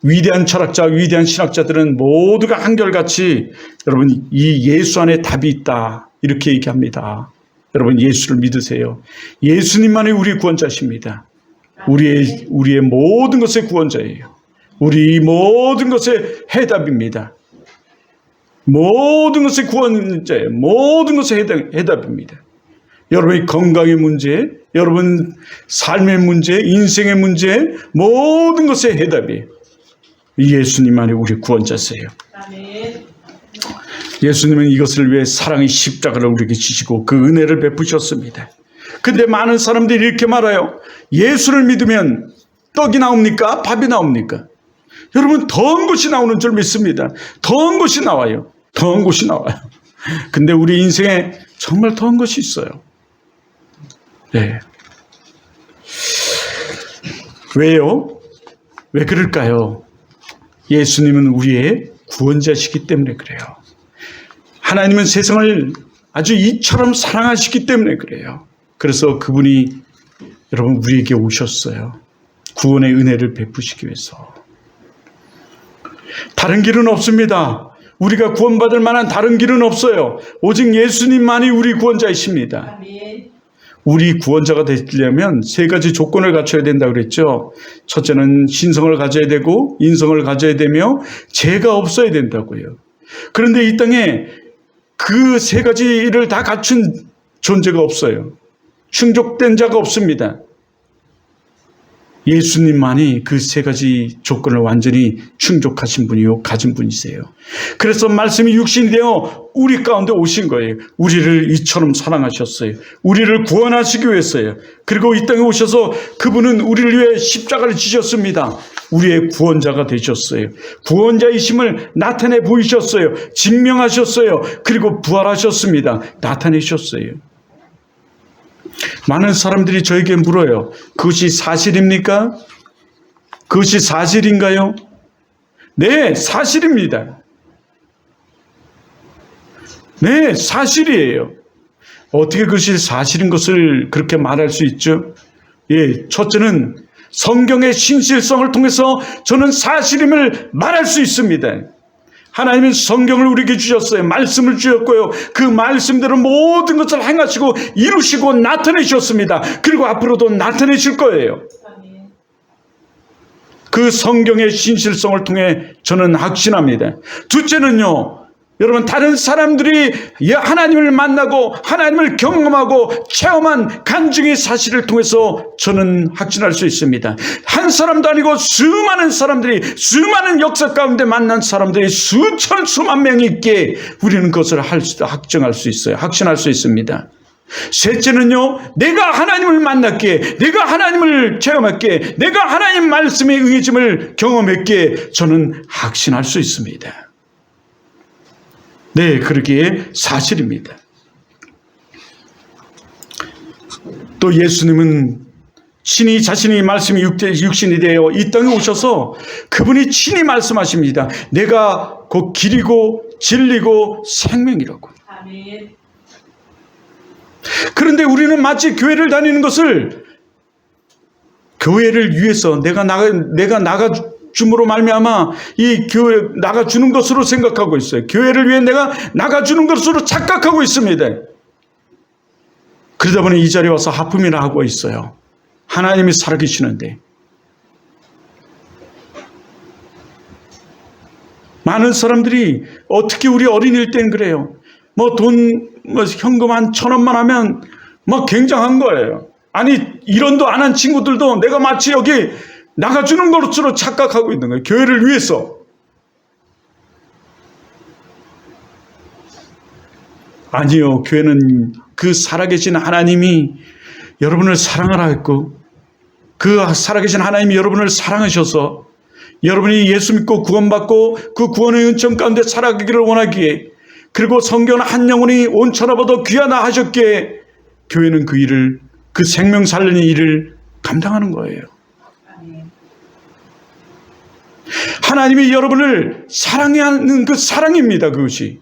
위대한 철학자, 위대한 신학자들은 모두가 한결같이 여러분 이 예수 안에 답이 있다 이렇게 얘기합니다. 여러분 예수를 믿으세요. 예수님만이 우리 구원자십니다. 우리의 모든 것의 구원자예요. 우리 모든 것의 해답입니다. 모든 것의 구원자예요. 모든 것의 해답입니다. 여러분의 건강의 문제, 여러분 삶의 문제, 인생의 문제, 모든 것의 해답이에요. 예수님만이 우리 구원자세요. 예수님은 이것을 위해 사랑의 십자가를 우리에게 지시고 그 은혜를 베푸셨습니다. 근데 많은 사람들이 이렇게 말해요. 예수를 믿으면 떡이 나옵니까? 밥이 나옵니까? 여러분 더한 것이 나오는 줄 믿습니다. 더한 것이 나와요. 더한 것이 나와요. 근데 우리 인생에 정말 더한 것이 있어요. 네. 왜요? 왜 그럴까요? 예수님은 우리의 구원자시기 때문에 그래요. 하나님은 세상을 아주 이처럼 사랑하시기 때문에 그래요. 그래서 그분이 여러분 우리에게 오셨어요. 구원의 은혜를 베푸시기 위해서. 다른 길은 없습니다. 우리가 구원받을 만한 다른 길은 없어요. 오직 예수님만이 우리 구원자이십니다. 우리 구원자가 되려면 세 가지 조건을 갖춰야 된다고 그랬죠. 첫째는 신성을 가져야 되고 인성을 가져야 되며 죄가 없어야 된다고요. 그런데 이 땅에 그 세 가지를 다 갖춘 존재가 없어요. 충족된 자가 없습니다. 예수님만이 그 세 가지 조건을 완전히 충족하신 분이요, 가진 분이세요. 그래서 말씀이 육신이 되어 우리 가운데 오신 거예요. 우리를 이처럼 사랑하셨어요. 우리를 구원하시기 위해서요. 그리고 이 땅에 오셔서 그분은 우리를 위해 십자가를 지셨습니다. 우리의 구원자가 되셨어요. 구원자이심을 나타내 보이셨어요. 증명하셨어요. 그리고 부활하셨습니다. 나타내셨어요. 많은 사람들이 저에게 물어요. 그것이 사실입니까? 그것이 사실인가요? 네, 사실입니다. 네, 사실이에요. 어떻게 그것이 사실인 것을 그렇게 말할 수 있죠? 예, 첫째는 성경의 신실성을 통해서 저는 사실임을 말할 수 있습니다. 하나님은 성경을 우리에게 주셨어요. 말씀을 주셨고요. 그 말씀대로 모든 것을 행하시고 이루시고 나타내셨습니다. 그리고 앞으로도 나타내실 거예요. 그 성경의 신실성을 통해 저는 확신합니다. 둘째는요. 여러분 다른 사람들이 하나님을 만나고 하나님을 경험하고 체험한 간증의 사실을 통해서 저는 확신할 수 있습니다. 한 사람도 아니고 수많은 사람들이 수많은 역사 가운데 만난 사람들이 수천 수만 명이 있기에 우리는 그것을 확정할 수 있어요. 확신할 수 있습니다. 셋째는요, 내가 하나님을 만났기에, 내가 하나님을 체험했기에, 내가 하나님 말씀에 응해짐을 경험했기에 저는 확신할 수 있습니다. 네, 그러기에 사실입니다. 또 예수님은 친히 자신이 말씀이 육신이 되어 이 땅에 오셔서 그분이 친히 말씀하십니다. 내가 곧 길이고 진리고 생명이라고. 아멘. 그런데 우리는 마치 교회를 다니는 것을 교회를 위해서 내가 나가줌으로 말미암아 이 교회 나가주는 것으로 생각하고 있어요. 교회를 위해 내가 나가주는 것으로 착각하고 있습니다. 그러다 보니 이 자리에 와서 하품이나 하고 있어요. 하나님이 살아계시는데. 많은 사람들이 어떻게 우리 어린이일 땐 그래요. 현금 한 1,000원만 하면 굉장한 거예요. 아니 1원도 안 한 친구들도 내가 마치 여기 나가주는 것으로 착각하고 있는 거예요. 교회를 위해서. 아니요. 교회는 그 살아계신 하나님이 여러분을 사랑하라 했고 그 살아계신 하나님이 여러분을 사랑하셔서 여러분이 예수 믿고 구원받고 그 구원의 은총 가운데 살아가기를 원하기에 그리고 성경은 한 영혼이 온천하보다 귀하다 하셨기에 교회는 그 일을 그 생명 살리는 일을 감당하는 거예요. 하나님이 여러분을 사랑하는 그 사랑입니다. 그것이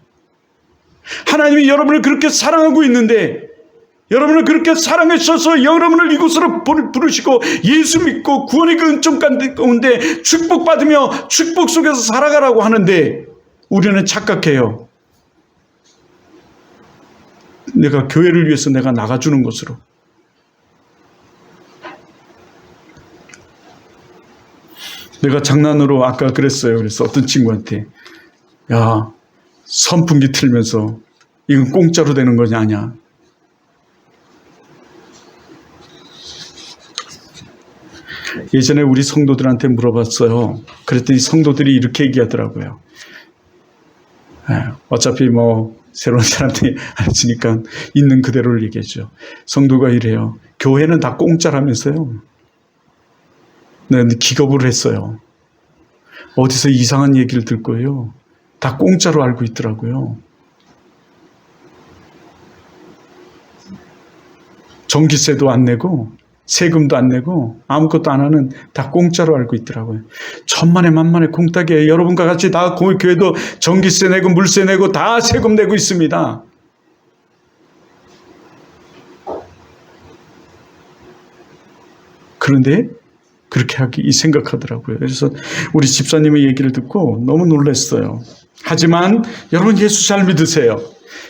하나님이 여러분을 그렇게 사랑하고 있는데 여러분을 그렇게 사랑해 주셔서 여러분을 이곳으로 부르시고 예수 믿고 구원의 그 은총 가운데 축복받으며 축복 속에서 살아가라고 하는데 우리는 착각해요. 내가 교회를 위해서 내가 나가주는 것으로. 내가 장난으로 아까 그랬어요. 그래서 어떤 친구한테 야, 선풍기 틀면서 이건 공짜로 되는 거냐 아냐. 예전에 우리 성도들한테 물어봤어요. 그랬더니 성도들이 이렇게 얘기하더라고요. 어차피 뭐 새로운 사람들이 안 쓰니까 있는 그대로를 얘기했죠. 성도가 이래요. 교회는 다 공짜라면서요. 네, 기겁을 했어요. 어디서 이상한 얘기를 듣고요. 다 공짜로 알고 있더라고요. 전기세도 안 내고 세금도 안 내고 아무것도 안 하는 다 공짜로 알고 있더라고요. 천만에 만만에 공탁이에요. 여러분과 같이 다 교회도 전기세 내고 물세 내고 다 세금 내고 있습니다. 그런데 그렇게 생각하더라고요. 그래서 우리 집사님의 얘기를 듣고 너무 놀랐어요. 하지만 여러분 예수 잘 믿으세요.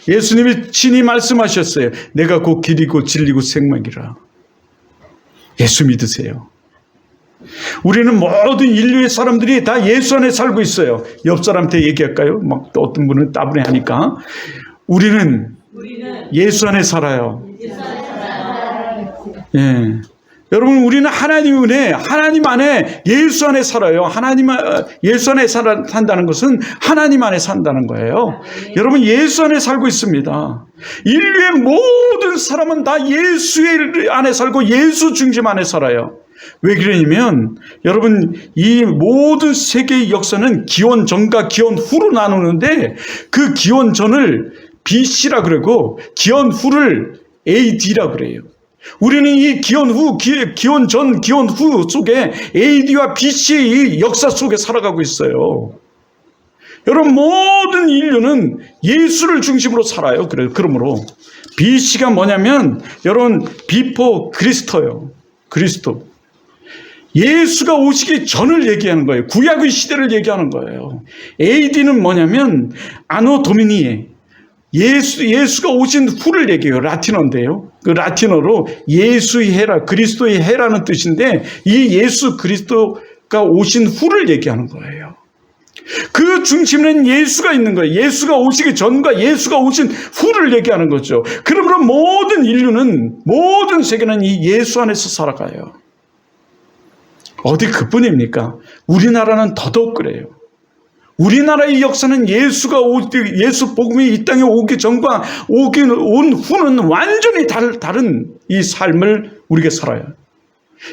예수님이 친히 말씀하셨어요. 내가 곧 길이고 진리고 생명이라. 예수 믿으세요. 우리는 모든 인류의 사람들이 다 예수 안에 살고 있어요. 옆 사람한테 얘기할까요? 막 또 어떤 분은 따분해 하니까. 우리는 예수 안에 살아요. 예. 여러분 우리는 하나님의 은혜, 하나님 안에 예수 안에 살아요. 예수 안에 산다는 것은 하나님 안에 산다는 거예요. 여러분 예수 안에 살고 있습니다. 인류의 모든 사람은 다 예수 안에 살고 예수 중심 안에 살아요. 왜 그러냐면 여러분 이 모든 세계의 역사는 기원 전과 기원 후로 나누는데 그 기원 전을 BC라 그러고 기원 후를 AD라 그래요. 우리는 이 기원 후, 기원 전, 기원 후 속에 AD와 BC의 역사 속에 살아가고 있어요. 여러분 모든 인류는 예수를 중심으로 살아요. 그러므로 BC가 뭐냐면 여러분 비포 그리스도요. 그리스도. 예수가 오시기 전을 얘기하는 거예요. 구약의 시대를 얘기하는 거예요. AD는 뭐냐면 아노 도미니에. 예수가 오신 후를 얘기해요. 라틴어인데요. 그 라틴어로 예수의 해라, 그리스도의 해라는 뜻인데 이 예수 그리스도가 오신 후를 얘기하는 거예요. 그 중심에는 예수가 있는 거예요. 예수가 오시기 전과 예수가 오신 후를 얘기하는 거죠. 그러므로 모든 인류는, 모든 세계는 이 예수 안에서 살아가요. 어디 그뿐입니까? 우리나라는 더더욱 그래요. 우리나라의 역사는 예수 복음이 이 땅에 오기 전과 온 후는 완전히 다른 이 삶을 우리가 살아요.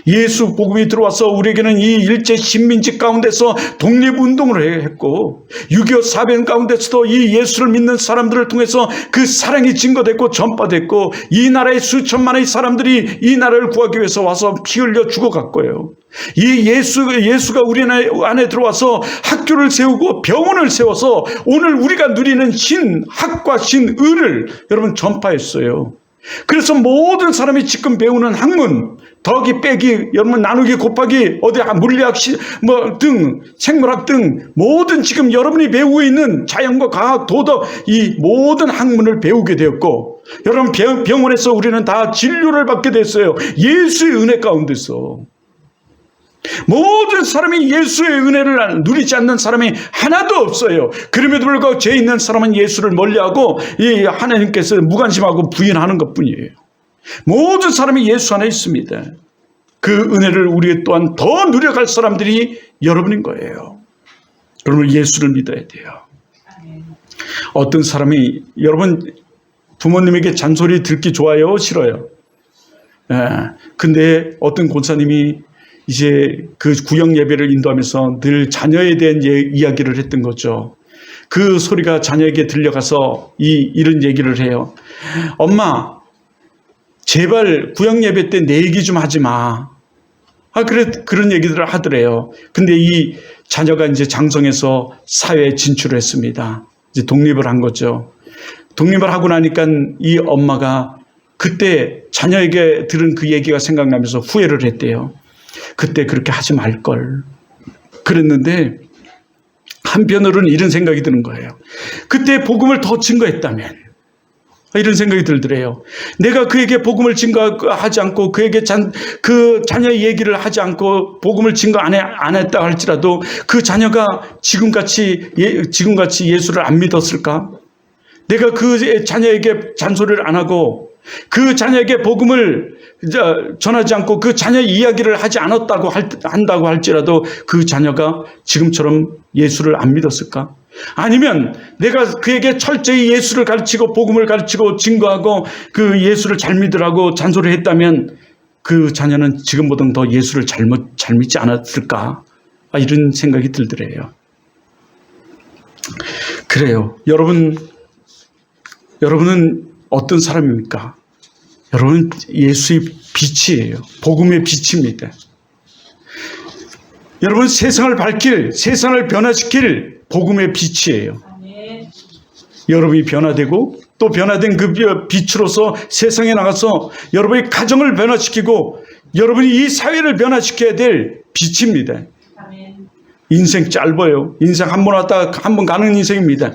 예수 복음이 들어와서 우리에게는 이 일제 식민지 가운데서 독립운동을 했고 6.25 사변 가운데서도 이 예수를 믿는 사람들을 통해서 그 사랑이 증거됐고 전파됐고 이 나라의 수천만의 사람들이 이 나라를 구하기 위해서 와서 피 흘려 죽어갔고요. 이 예수가 우리 안에 들어와서 학교를 세우고 병원을 세워서 오늘 우리가 누리는 신학과 신의를 여러분 전파했어요. 그래서 모든 사람이 지금 배우는 학문, 더하기 빼기, 여러분 나누기 곱하기, 물리학 등 생물학 등 모든 지금 여러분이 배우고 있는 자연과 과학, 도덕 이 모든 학문을 배우게 되었고 여러분 병원에서 우리는 다 진료를 받게 됐어요. 예수의 은혜 가운데서. 모든 사람이 예수의 은혜를 누리지 않는 사람이 하나도 없어요. 그럼에도 불구하고 죄 있는 사람은 예수를 멀리하고 이 하나님께서 무관심하고 부인하는 것뿐이에요. 모든 사람이 예수 안에 있습니다. 그 은혜를 우리 또한 더 누려갈 사람들이 여러분인 거예요. 여러분 예수를 믿어야 돼요. 어떤 사람이 여러분 부모님에게 잔소리 듣기 좋아요? 싫어요? 근데 어떤 권사님이 이제 그 구역 예배를 인도하면서 늘 자녀에 대한 이야기를 했던 거죠. 그 소리가 자녀에게 들려가서 이런 얘기를 해요. 엄마, 제발 구역 예배 때 내 얘기 좀 하지 마. 그런 얘기들을 하더래요. 근데 이 자녀가 이제 장성해서 사회에 진출을 했습니다. 이제 독립을 한 거죠. 독립을 하고 나니까 이 엄마가 그때 자녀에게 들은 그 얘기가 생각나면서 후회를 했대요. 그때 그렇게 하지 말걸 그랬는데, 한편으로는 이런 생각이 드는 거예요. 그때 복음을 더 증거했다면, 이런 생각이 들더래요. 내가 그에게 복음을 증거하지 않고 그에게 그 자녀의 얘기를 하지 않고 복음을 증거 안 했다 할지라도 그 자녀가 지금같이 예수를 안 믿었을까? 내가 그 자녀에게 잔소리를 안 하고 그 자녀에게 복음을 전하지 않고 그 자녀의 이야기를 하지 않았다고 한다고 할지라도 그 자녀가 지금처럼 예수를 안 믿었을까? 아니면 내가 그에게 철저히 예수를 가르치고 복음을 가르치고 증거하고 그 예수를 잘 믿으라고 잔소리를 했다면 그 자녀는 지금보다 더 예수를 잘 믿지 않았을까? 이런 생각이 들더래요. 그래요. 여러분은 어떤 사람입니까? 여러분은 예수의 빛이에요. 복음의 빛입니다. 여러분 세상을 밝힐, 세상을 변화시킬 복음의 빛이에요. 여러분이 변화되고 또 변화된 그 빛으로서 세상에 나가서 여러분의 가정을 변화시키고 여러분이 이 사회를 변화시켜야 될 빛입니다. 인생 짧아요. 인생 한 번 왔다 한 번 가는 인생입니다.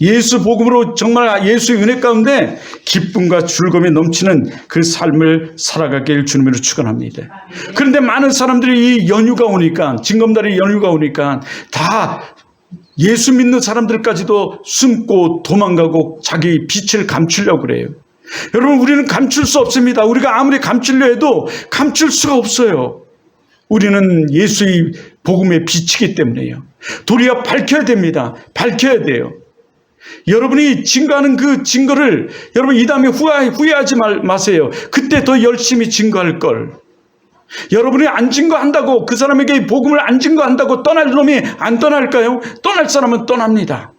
예수 복음으로 정말 예수의 은혜 가운데 기쁨과 즐거움이 넘치는 그 삶을 살아가길 주님으로 축원합니다. 그런데 많은 사람들이 이 연휴가 오니까, 징검다리 연휴가 오니까 다 예수 믿는 사람들까지도 숨고 도망가고 자기 빛을 감추려고 그래요. 여러분, 우리는 감출 수 없습니다. 우리가 아무리 감추려 해도 감출 수가 없어요. 우리는 예수의 복음의 빛이기 때문에요. 도리어 밝혀야 됩니다. 밝혀야 돼요. 여러분이 증거하는 그 증거를 여러분 이 다음에 후회하지 마세요. 그때 더 열심히 증거할 걸. 여러분이 안 증거한다고, 그 사람에게 복음을 안 증거한다고 떠날 놈이 안 떠날까요? 떠날 사람은 떠납니다.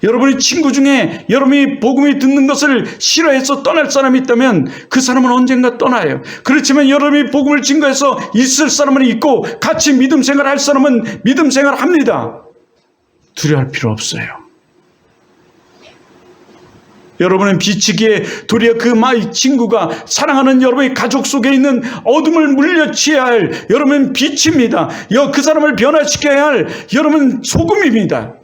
여러분의 친구 중에 여러분이 복음이 듣는 것을 싫어해서 떠날 사람이 있다면 그 사람은 언젠가 떠나요. 그렇지만 여러분이 복음을 증거해서 있을 사람은 있고 같이 믿음 생활할 사람은 믿음 생활합니다. 두려워할 필요 없어요. 여러분은 빛이기에 도리어 그 친구가 사랑하는 여러분의 가족 속에 있는 어둠을 물리쳐야 할 여러분 빛입니다. 그 사람을 변화시켜야 할 여러분 소금입니다.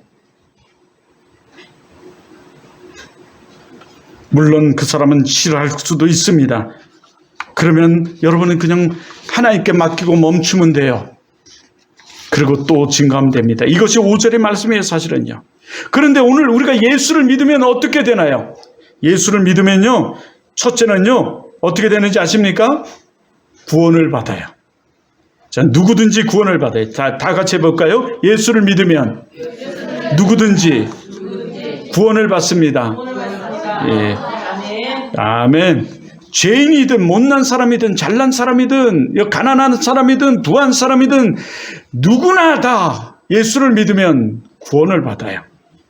물론 그 사람은 싫어할 수도 있습니다. 그러면 여러분은 그냥 하나님께 맡기고 멈추면 돼요. 그리고 또 증거하면 됩니다. 이것이 5절의 말씀이에요, 사실은요. 그런데 오늘 우리가 예수를 믿으면 어떻게 되나요? 예수를 믿으면요, 첫째는요, 어떻게 되는지 아십니까? 구원을 받아요. 자, 누구든지 구원을 받아요. 다 같이 해볼까요? 예수를 믿으면 누구든지 구원을 받습니다. 예. 아멘. 죄인이든 못난 사람이든 잘난 사람이든 가난한 사람이든 부한 사람이든 누구나 다 예수를 믿으면 구원을 받아요.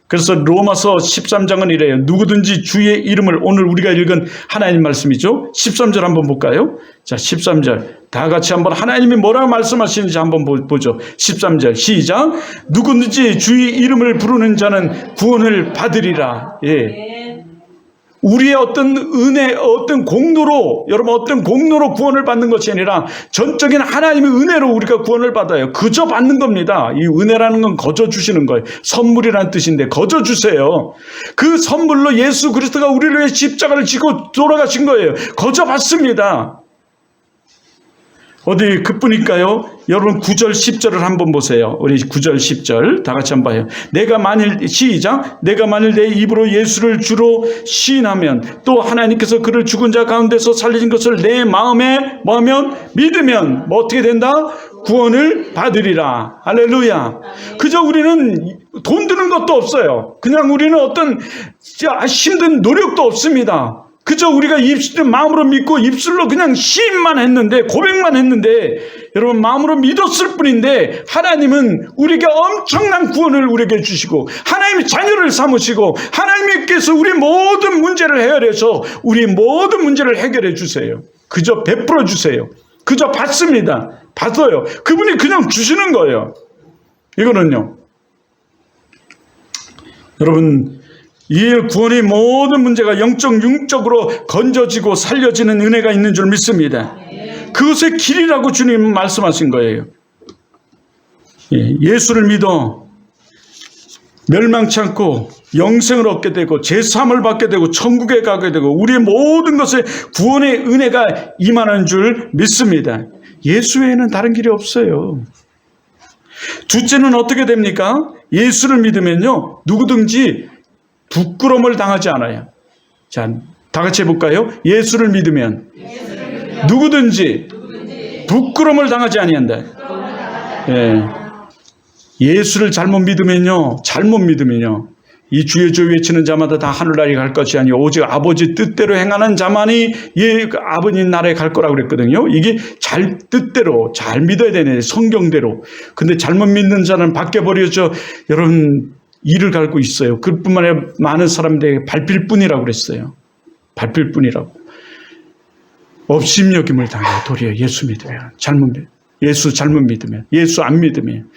그래서 로마서 13장은 이래요. 누구든지 주의 이름을, 오늘 우리가 읽은 하나님 말씀이죠. 13절 한번 볼까요? 자, 13절 다 같이 한번 하나님이 뭐라고 말씀하시는지 한번 보죠. 13절 시작. 누구든지 주의 이름을 부르는 자는 구원을 받으리라. 예. 우리의 어떤 은혜, 어떤 공로로, 여러분 어떤 공로로 구원을 받는 것이 아니라 전적인 하나님의 은혜로 우리가 구원을 받아요. 그저 받는 겁니다. 이 은혜라는 건 거저 주시는 거예요. 선물이라는 뜻인데 거저 주세요. 그 선물로 예수 그리스도가 우리를 위해 십자가를 지고 돌아가신 거예요. 거저 받습니다. 어디 그뿐일까요? 여러분 9절 10절을 한번 보세요. 우리 9절 10절 다 같이 한번 봐요. 내가 만일 시작. 내가 만일 내 입으로 예수를 주로 시인하면 또 하나님께서 그를 죽은 자 가운데서 살리신 것을 내 마음에 뭐하면 믿으면 뭐 어떻게 된다? 구원을 받으리라. 할렐루야. 그저 우리는 돈 드는 것도 없어요. 그냥 우리는 어떤 힘든 노력도 없습니다. 그저 우리가 마음으로 믿고 입술로 그냥 시인만 했는데, 고백만 했는데, 여러분 마음으로 믿었을 뿐인데 하나님은 우리에게 엄청난 구원을 우리에게 주시고 하나님의 자녀를 삼으시고 하나님께서 우리 모든 문제를 헤아려서 우리 모든 문제를 해결해 주세요. 그저 베풀어 주세요. 그저 받습니다. 받아요. 그분이 그냥 주시는 거예요. 이거는요, 여러분 이 구원의 모든 문제가 영적으로 건져지고 살려지는 은혜가 있는 줄 믿습니다. 그것의 길이라고 주님 말씀하신 거예요. 예수를 믿어 멸망치 않고 영생을 얻게 되고 제사함을 받게 되고 천국에 가게 되고 우리의 모든 것에 구원의 은혜가 임하는 줄 믿습니다. 예수 외에는 다른 길이 없어요. 둘째는 어떻게 됩니까? 예수를 믿으면요, 누구든지 부끄러움을 당하지 않아요. 자, 다 같이 해볼까요? 예수를 믿으면 누구든지 부끄러움을 당하지 아니한다. 예수를 잘못 믿으면요, 이 주의 주 외치는 자마다 다 하늘나라에 갈 것이 아니요 오직 아버지 뜻대로 행하는 자만이 아버님 나라에 갈 거라고 그랬거든요. 이게 뜻대로 잘 믿어야 되네, 성경대로. 근데 잘못 믿는 자는 밖에 버려져 여러분 이를 갈고 있어요. 그뿐만 아니라 많은 사람들에게 밟힐 뿐이라고 그랬어요. 밟힐 뿐이라고. 업심여김을 당해요. 도리어 예수 믿으면, 예수 잘못 믿으면, 예수 안 믿으면.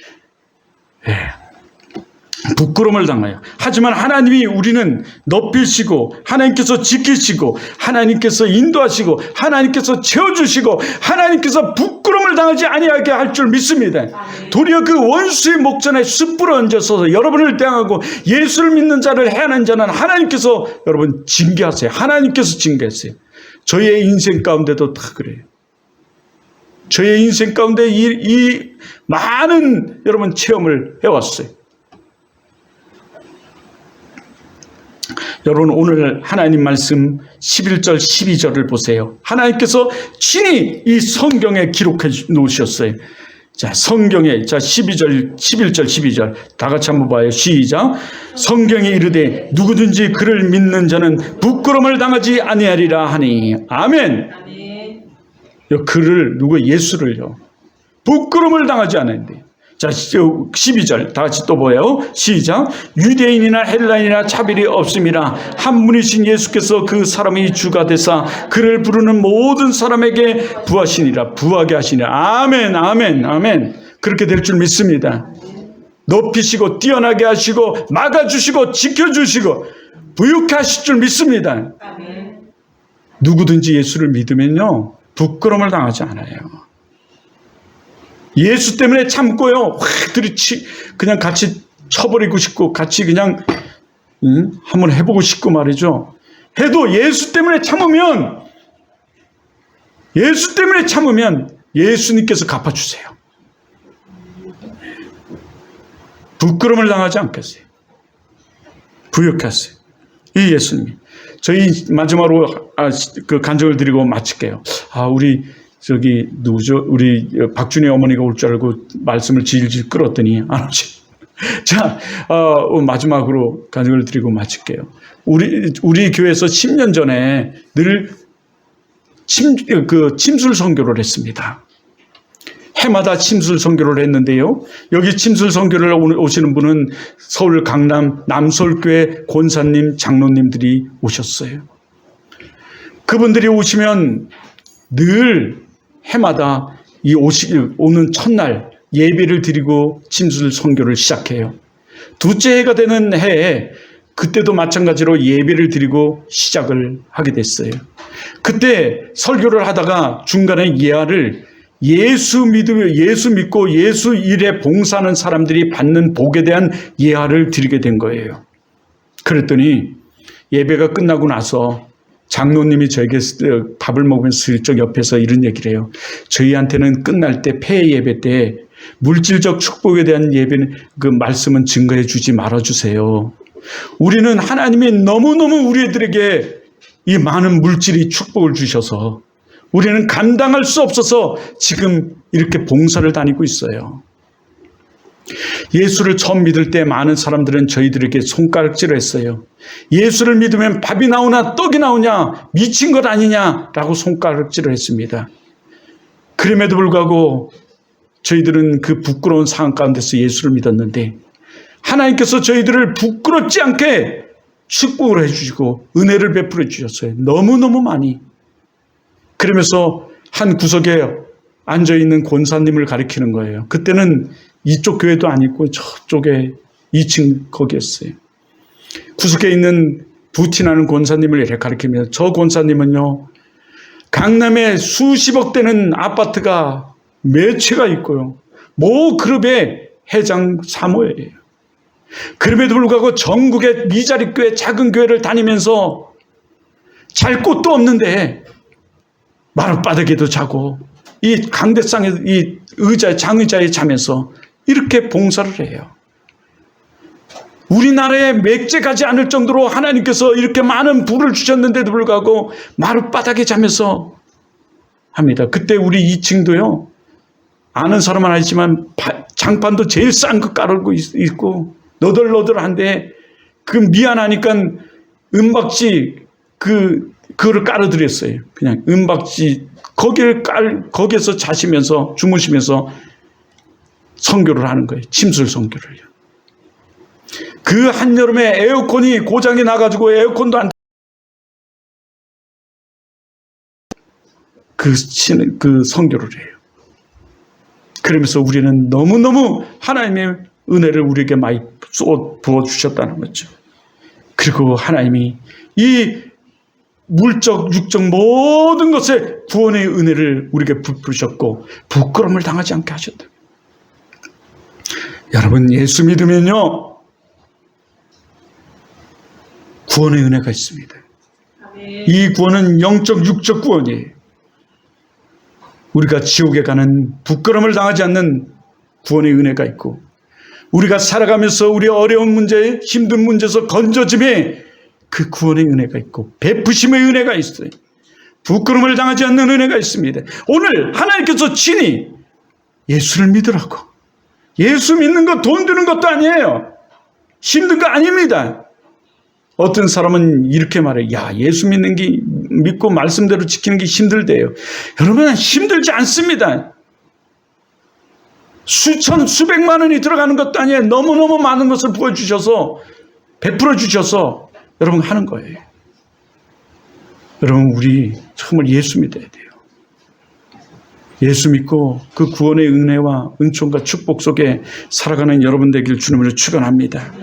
부끄러움을 당해요. 하지만 하나님이 우리는 높이시고 하나님께서 지키시고 하나님께서 인도하시고 하나님께서 채워주시고 하나님께서 부끄러움을 당하지 아니하게 할 줄 믿습니다. 도리어 그 원수의 목전에 숯불을 얹어서 여러분을 대항하고 예수를 믿는 자를 해하는 자는 하나님께서 여러분 징계하세요. 하나님께서 징계하세요. 저의 인생 가운데도 다 그래요. 저의 인생 가운데 이 많은 여러분 체험을 해왔어요. 여러분 오늘 하나님 말씀 11절 12절을 보세요. 하나님께서 친히 이 성경에 기록해 놓으셨어요. 자, 성경에 11절 12절 다 같이 한번 봐요. 시작. 성경에 이르되 누구든지 그를 믿는 자는 부끄러움을 당하지 아니하리라 하니. 아멘. 그를 예수를요. 부끄러움을 당하지 않는데. 자, 12절 다 같이 또 보여요. 시작. 유대인이나 헬라인이나 차별이 없음이라 한 분이신 예수께서 그 사람이 주가 되사 그를 부르는 모든 사람에게 부하게 하시니라. 아멘, 아멘, 아멘. 그렇게 될 줄 믿습니다. 높이시고 뛰어나게 하시고 막아주시고 지켜주시고 부유케 하실 줄 믿습니다. 누구든지 예수를 믿으면요, 부끄러움을 당하지 않아요. 예수 때문에 참고요, 그냥 같이 쳐버리고 싶고, 같이 그냥, 한번 해보고 싶고 말이죠. 해도 예수 때문에 참으면 예수님께서 갚아주세요. 부끄러움을 당하지 않겠어요. 부유케 하세요. 이 예수님이. 저희 마지막으로 그 간증을 드리고 마칠게요. 누구죠? 우리 박준희 어머니가 올 줄 알고 말씀을 질질 끌었더니 안 오지. 자, 마지막으로 간증을 드리고 마칠게요. 우리 교회에서 10년 전에 늘 침술 선교를 했습니다. 해마다 침술 선교를 했는데요. 여기 침술 선교를 오시는 분은 서울 강남 남서울교회 권사님, 장로님들이 오셨어요. 그분들이 오시면 늘 해마다 오는 첫날 예배를 드리고 침술 선교를 시작해요. 둘째 해가 되는 해에 그때도 마찬가지로 예배를 드리고 시작을 하게 됐어요. 그때 설교를 하다가 중간에 예수 믿고 예수 일에 봉사하는 사람들이 받는 복에 대한 예화를 드리게 된 거예요. 그랬더니 예배가 끝나고 나서 장로님이 저에게 밥을 먹으면서 슬쩍 옆에서 이런 얘기를 해요. 저희한테는 끝날 때 폐 예배 때 물질적 축복에 대한 예배는 그 말씀은 증거해 주지 말아주세요. 우리는 하나님이 너무너무 우리들에게 이 많은 물질이 축복을 주셔서 우리는 감당할 수 없어서 지금 이렇게 봉사를 다니고 있어요. 예수를 처음 믿을 때 많은 사람들은 저희들에게 손가락질을 했어요. 예수를 믿으면 밥이 나오나 떡이 나오냐, 미친 것 아니냐라고 손가락질을 했습니다. 그럼에도 불구하고 저희들은 그 부끄러운 상황 가운데서 예수를 믿었는데 하나님께서 저희들을 부끄럽지 않게 축복을 해주시고 은혜를 베풀어 주셨어요. 너무너무 많이. 그러면서 한 구석에 앉아있는 권사님을 가리키는 거예요. 그때는 이쪽 교회도 아니고 저쪽에 2층 거기였어요. 구석에 있는 부티나는 권사님을 이렇게 가리키면서 저 권사님은요, 강남에 수십억 되는 아파트가 몇 채가 있고요, 모 그룹의 회장 사모예요. 그럼에도 불구하고 전국의 미자립 교회, 작은 교회를 다니면서 잘 곳도 없는데 마룻바닥에도 자고 이 강대상에 이 의자, 장의자에 자면서 이렇게 봉사를 해요. 우리나라에 맥제 가지 않을 정도로 하나님께서 이렇게 많은 부를 주셨는데도 불구하고 마룻바닥에 자면서 합니다. 그때 우리 2층도요, 아는 사람은 아니지만 장판도 제일 싼 거 깔고 있고 너덜너덜한데 그 미안하니까 은박지 그거를 깔아드렸어요. 그냥 은박지 거기에서 자시면서 주무시면서 선교를 하는 거예요. 침술 선교를요. 그 한여름에 에어컨이 고장이 나가지고 에어컨도 안 그 선교를 해요. 그러면서 우리는 너무너무 하나님의 은혜를 우리에게 많이 부어주셨다는 거죠. 그리고 하나님이 이 물적, 육적 모든 것에 구원의 은혜를 우리에게 부으셨고 부끄러움을 당하지 않게 하셨다. 여러분, 예수 믿으면요, 구원의 은혜가 있습니다. 이 구원은 영적, 육적 구원이에요. 우리가 지옥에 가는 부끄러움을 당하지 않는 구원의 은혜가 있고, 우리가 살아가면서 우리 어려운 문제, 힘든 문제에서 건져짐에 그 구원의 은혜가 있고, 베푸심의 은혜가 있어요. 부끄러움을 당하지 않는 은혜가 있습니다. 오늘 하나님께서 친히 예수를 믿으라고. 예수 믿는 거 돈 드는 것도 아니에요. 힘든 거 아닙니다. 어떤 사람은 이렇게 말해요. 야, 예수 믿고 말씀대로 지키는 게 힘들대요. 여러분, 힘들지 않습니다. 수백만 원이 들어가는 것도 아니에요. 너무너무 많은 것을 부어주셔서, 베풀어 주셔서 여러분 하는 거예요. 여러분, 우리 정말 예수 믿어야 돼요. 예수 믿고 그 구원의 은혜와 은총과 축복 속에 살아가는 여러분 되길 주님으로 축원합니다.